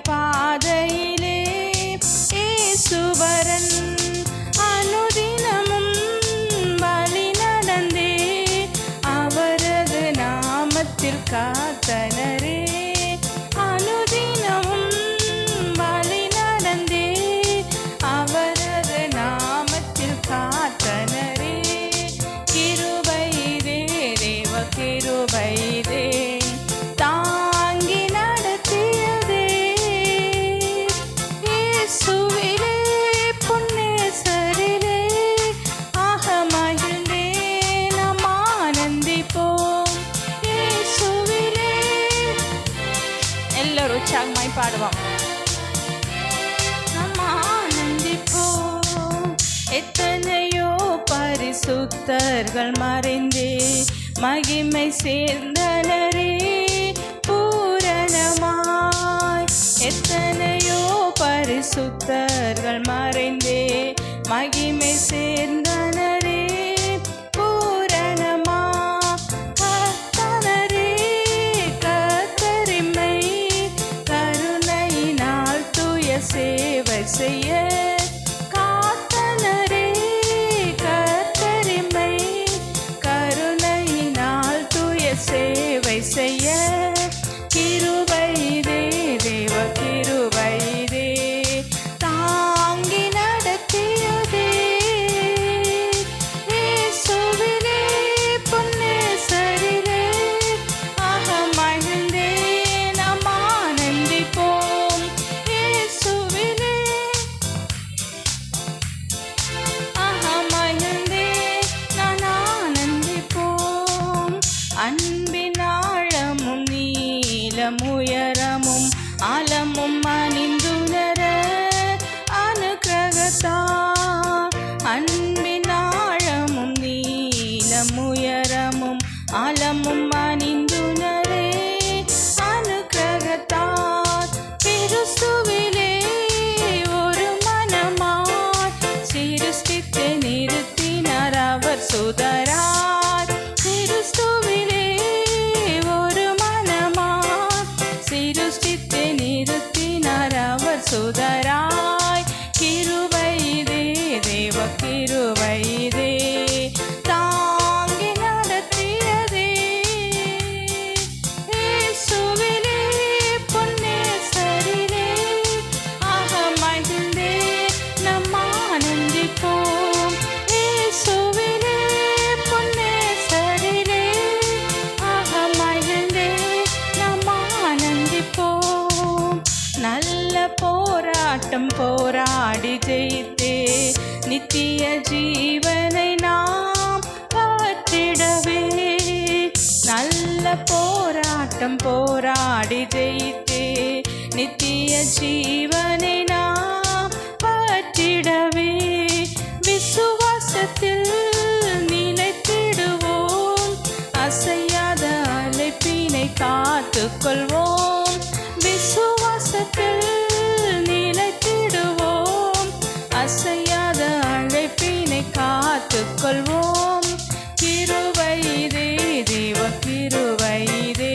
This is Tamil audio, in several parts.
பாதையிலே இயேசுவரன் அனுதினமும் வழி நடந்தே அவரது நாமத்தில் காத்தனரே. அனுதினமும் வழி நடந்தே அவரது நாமத்தில் காத்தனரே. கிருபையிலே தேவ கிருபையிலே தாங்கி நடத்தியதே. இயேசுவிலே புன்னேசரிலே ஆக மகிழ்ந்தே நாம் ஆனந்திப்போம். இயேசுவிலே எல்லாரும் உற்சாகமாய் பாடுவோம். நாம் ஆனந்திப்போம். எத்தனையோ பரிசுத்தர்கள் மறைந்தே மகிமை சேர்ந்தனரே பூரணமாய். எத்தனையோ பரிசுத்தர்கள் மறைந்தே மகிமை சேர்ந்தனரே பூரணமாய். கர்த்தனரே கர்த்தரிமை கருணையினால் தூய சேவை செய்ய காத்தனரே. கர்த்தரிமை கருணையினால் தூய சேவை செய்ய கிருபையிலே தேவ கிருபையிலே தாங்கி நடத்தியதே. இயேசுவிலே புன்னேசரிலே ஆக மகிழ்ந்தே நாம் ஆனந்திப்போம். இயேசுவிலே ஆக மகிழ்ந்தே நான் ஆனந்திப்போம். அன்பின் ஆழமும் நீளம் உயரமும் ஆழமும் அணிந்துணர அனுக்கிரகத்தார். அன்பின் ஆழமும் நீளம் உயரமும் ஆழமும் அணிந்துணரே அனுக்கிரகத்தார். கிறிஸ்துவிலே ஒரு மனமாய் சிருஷ்டித்து நிறுத்தினார் அவர் சுதரார். கிறிஸ்துவிலே ஒரு மனமாய் சிருஷ்டித்து நிறுத்தினார் அவர் சுதராய். கிருபையிலே தேவ கிருபையிலே தாங்கி நடத்தியதே. இயேசுவிலே புன்னேசரிலே ஆக மகிழ்ந்தே நாம் ஆனந்திப்போம். இயேசுவிலே புன்னேசரிலே ஆக மகிழ்ந்தே நாம் ஆனந்திப்போம். நல்ல போராட்டம் போராடி ஜெயித்தே நித்திய ஜீவனை நாம் பெற்றிடவே. நல்ல போராட்டம் போராடி ஜெயித்தே நித்திய ஜீவனை நாம் பெற்றிடவே. விசுவாசத்தில் நிலைத்திடுவோம் அசையாத அழைப்பினை காத்துக்கொள்வோம். விசுவாசத்தில் நிலைத்திடுவோம் அசையாத அழைப்பினை காத்துக்கொள்வோம். கிருபையிலே தேவ கிருபையிலே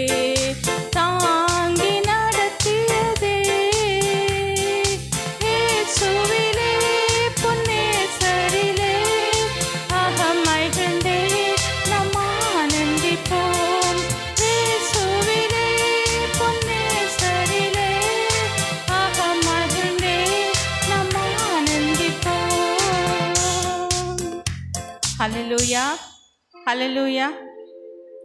தாங்கி நடத்தியதே. இயேசுவிலே புன்னேசரிலே ஆக மகிழ்ந்தே நாம் ஆனந்திப்போம். இயேசுவிலே புன்னேசரிலே ஆக மகிழ்ந்தே நாம் ஆனந்திப்போம். ஹல்லேலூயா ஹல்லேலூயா.